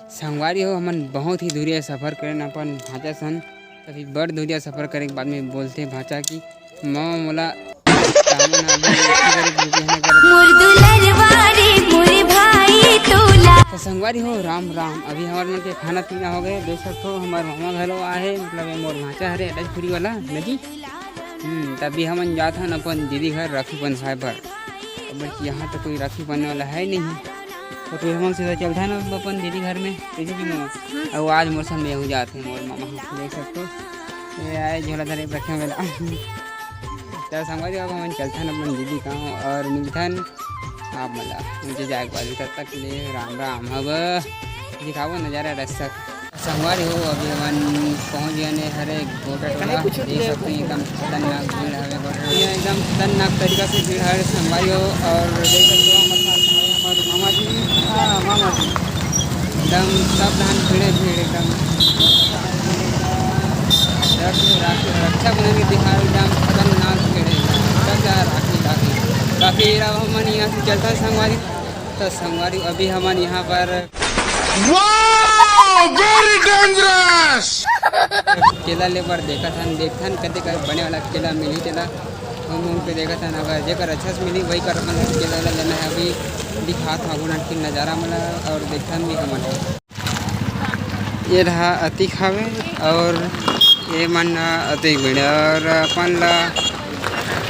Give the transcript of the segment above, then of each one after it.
संगवारी हो हमन बहुत ही दूरिया सफ़र करें अपन भाषा सन तभी बड़ दूरिया सफ़र करे के बाद में बोलते भाषा कि मामा मोला तामन अभी इतनी गरीब रुपये है तो संगवारी हो राम राम। अभी हमारे मन के खाना पीना हो गए देख सकते हो हमारे मामा घलो आए मतलब मोर भाषा हरे अटजपुरी वाला नदी तभी हमन जात हन अपन दीदी घर राखी बंधवाए पर। अब यहाँ तो कोई राखी बनने वाला है नहीं तो फिर हम सीधा चलते हैं ना अपन दीदी घर में कैसे भी मामा और आज मौसम में हो जाते हैं मोर मामा देख सकते हो ये आए झोला धरे रखे वाला तो संगवारी अब हम चलते हैं अपन दीदी गाँव और मिलते हैं आप मतलब मुझे जाए वाली तब तक ले राम राम। अब दिखाओ नज़ारा रास्ता संगवारी हो अभी हम पहुँच गए हरे गोटा टोला देख सकते हैं एकदम खतरनाक भीड़ है गोटा एकदम खतरनाक तरीका से भीड़ है संगवारी हो और देख सकते हो हमारे मामा जी एकदम सब धान भीड़े भीड़ एकदम रक्षा बना के दिखा एकदम खतरनाक भीड़ है राखी राखी काफ़ी हमन यहाँ से चलता है संगवारी तो संगवारी अभी हमन यहाँ पर वेरी डेंजरस केला ले पर देखा था देखथन कते कर बने वाला केला मिली तेला हम पे देखा था अगर जेकर अच्छा से मिली वही कर मन केला लेना है। अभी दिखा था गुना की नज़ारा मला और देखथन भी हमन ये रहा अति खावे और ये मन अति बड़े और अपन ला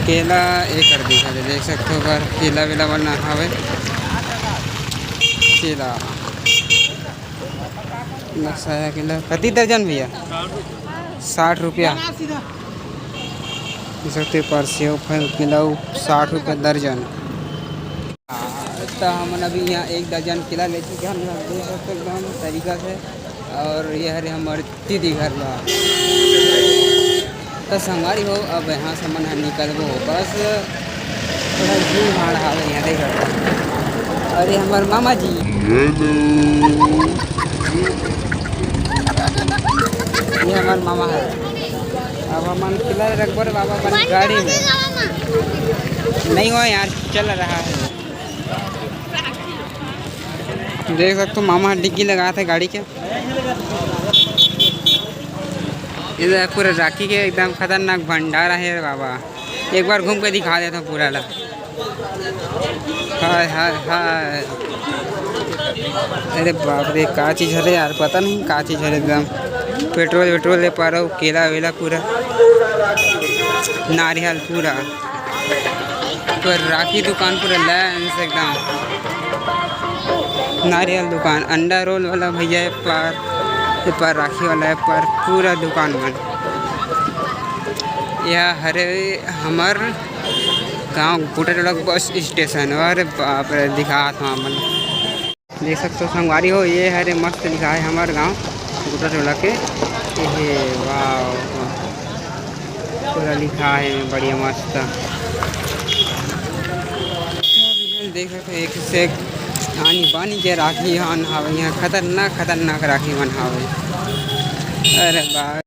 केला ये कर दिखा देख सकते हो पर केला वेला बना हवे केला नक्साया केला कति दर्जन भैया 60 रुपया सकते पर सेव फल केला 60 रुपया दर्जन। तो हम अभी यहाँ 1 दर्जन केला ले चुके हम यहाँ देख सकते एकदम तरीका से और ये हरे हमारे दीदी घर ला तो संगवारी हो अब यहाँ से मन निकलबो बस थोड़ा भीड़ भाड़ हावे यहाँ देख सकते अरे हमारे मामा जी ये हमारे मामा है। अब हम किला रखबर बाबा अपन गाड़ी में नहीं हो यार चल रहा है देख सकते हो मामा डिग्गी लगा था गाड़ी के इधर पूरा राखी के एकदम खतरनाक भंडारा है बाबा एक बार घूम के दिखा देता हूँ पूरा ला हाय हाय हाय अरे बाप रे का चीज़ है यार पता नहीं का चीज़ है एकदम पेट्रोल वेट्रोल ले पा रहा हूँ केला वेला पूरा नारियल पूरा तो राखी दुकान पूरा लाइन से एकदम नारियल दुकान अंडा रोल वाला भैया है पर राखी वाला है पर पूरा दुकान बन यह हरे हमार गांव गोटा टोला बस स्टेशन और बाप रे दिखा था मन देख सकते हो संगवारी हो ये हरे मस्त लिखा है हमारे गांव गोटा टोला के ये वाह पूरा लिखा है बढ़िया मस्त देख सकते हो एक से आनी बानी के राखी हन हावे यहाँ खतरनाक राखी बन हावे अरे बाप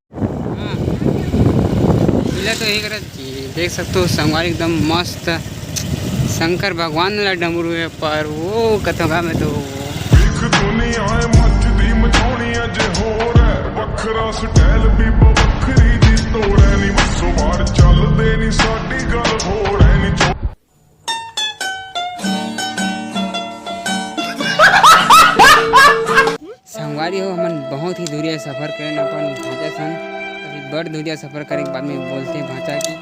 मिला तो एक देख सकते हो संगवारी एकदम मस्त शंकर भगवान वाला डमरू है पर वो कथोगा में तो संगवारी हो हमन बहुत ही दूरिया सफ़र करें अपन भाषा सन अभी बड़ दूरिया सफ़र करे के बाद में बोलते भाषा कि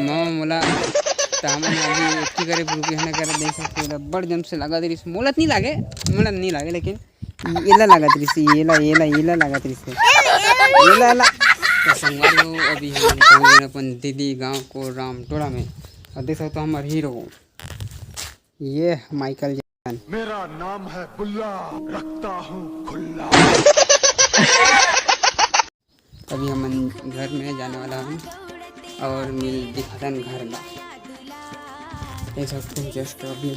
मामा मोला तामन अभी इतनी गरीब रुपये है कर देख सकते हो बड़ जम से लगा दे मोलत नहीं लागे लेकिन येला लगा येला लगा येला तो संगवारी हो अभी हम पहुँच गए अपन दीदी गांव को राम टोला में और देख सकते हो हमारे हीरो ये माइकल मेरा नाम है बुल्ला रखता हूँ खुल्ला। अभी हम घर में जाने वाला हूँ और मिल दिखतन घर में देख सकते हैं जस्ट अभी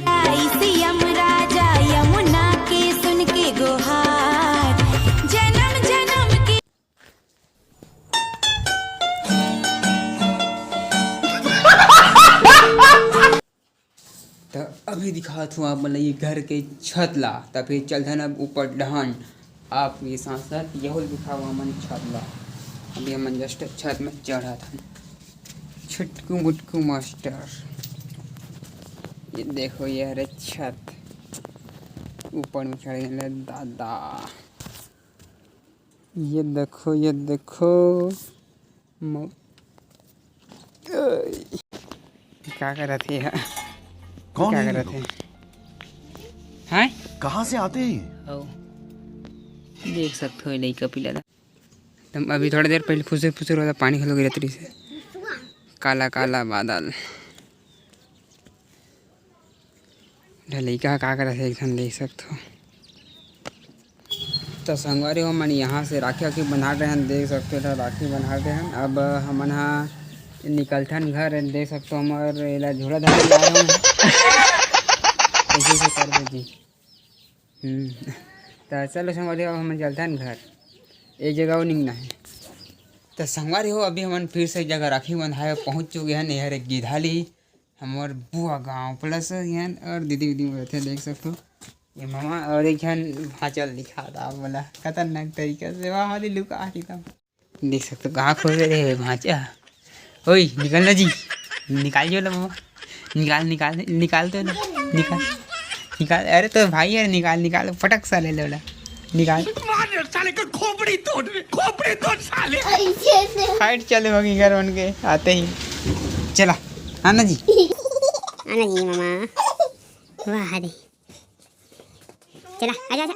राजा यमुना के सुन के गुहार जन्म जन्म की तो अभी दिखा था मतलब ये घर के छत ला तब फिर चलते ना ऊपर डहान आपके साथ साथ यह लिखा हुआ मन छत ला। अभी हम जस्ट छत में चढ़ा था। छुटकू मुटकू मास्टर, ये देखो ये है छत, ऊपर में चढ़ गए दादा। ये देखो क्या कर रहे थे यार? कौन क्या है कर ये रहे थे? हैं? कहाँ से आते हैं? ओ, देख सकते हो लड़का पीला था। तुम अभी थोड़ी देर पहले फुसर फुसर वाला पानी खिलो गिरा तरी से, काला काला बादल। लड़का क्या कर रहे थे एकदम देख सकते हो। तो संगवारी हो मन यहाँ से राखी वाखी बना रहे हैं, देख सकते हो राखी बना रहे हैं। अब हम यहाँ निकलथन घर, देख सकते हो हमारे एला झोला धार के आए हैं। ऐसे से कर दे जी। तो चलो संगवारी हो हम चलथन घर, एक जगह वो निकलना है। तो संगवारी हो अभी हम फिर से एक जगह राखी बंधाए पहुँच चुके हैं। यह एक गिधाली हमार बुआ गाँव प्लस यहाँ और दीदी उदी रहते देख सकते हो। ये मामा और एक जन भाचल दिखा था बोला खतरनाक तरीके से, वहाँ लुका आती था। देख सकते हो कहाँ खोल रहे भाचा। ओए निकलना जी, निकाल जो ला मामा, निकाल तो ना, निकाल। अरे तो भाई यार निकाल फटक सा ले लो, निकाल। साले का खोपड़ी तोड़ साले। फाइट चालू होगी घर उनके आते ही। चला आना जी मामा, वाह रे, चला आजा आजा।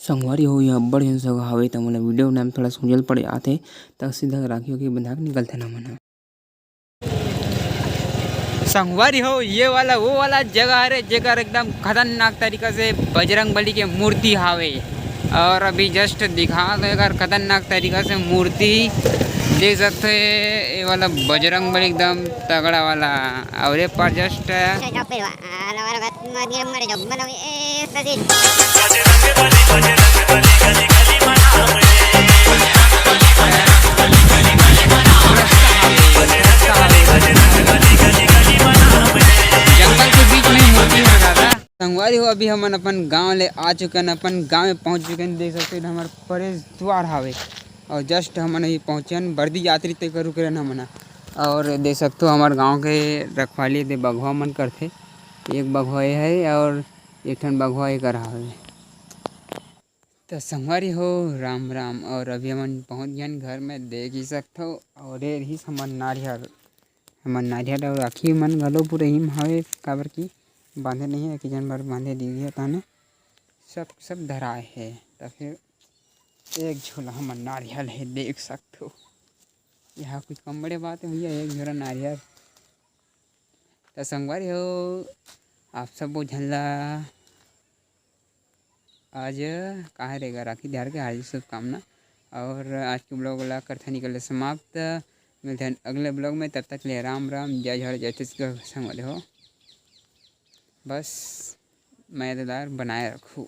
संगवारी हो यह अब्बड़ जन सगा हवे त मोला वीडियो नाम थोड़ा सुझल पड़ आते त सीधा राखी होके बंधा के निकलते ना मन। संगवारी हो ये वाला वो वाला जगह है जगह एकदम खतरनाक तरीका से बजरंग बली के मूर्ति हावे। और अभी जस्ट दिखा दो अगर खतरनाक तरीका से मूर्ति देख सकते हैं। ये वाला बजरंग बली एकदम तगड़ा वाला, और ये पर जस्ट जंगल के बीच में मूर्ति लगा था। संगवारी हो अभी हम अपन गांव ले आ चुके हैं, अपन गांव में पहुंच चुके हैं। देख सकते हैं हमारे प्रवेश द्वार हावे और जस्ट हमन अभी पहुँचे हैं। बर्दी यात्री तय करू के रहना मना। और देख सकते हो हमारे गांव के रखवाली दे बघवा मन करथे। एक बघवा ये है और एक ठन बघवा ये कर हावे। तो संगवारी हो राम राम, और अभी हमन पहुँच गए घर में, देख ही सकते हो। और ये रही हमन नारियल और राखी मन घलो पूरे हिम हावे, काबर की बांधे नहीं है कि जन बार बांधे दीजिए ताने सब धराए है। तो फिर एक झोला हमन नारियल है देख सकते हो। यहाँ कुछ कम बड़े बात है भैया, एक झोला नारियल। तो संगवारी हो आप सब झल्ला आज कहाँ रहेगा राखी त्योहार के हार्दिक शुभकामना। और आज के ब्लॉग वाला करता निकले समाप्त। मिलते हैं अगले ब्लॉग में, तब तक ले राम राम, जय झड़ जय छत्तीसगढ़। संगवारी हो बस मज़ेदार बनाए रखूँ।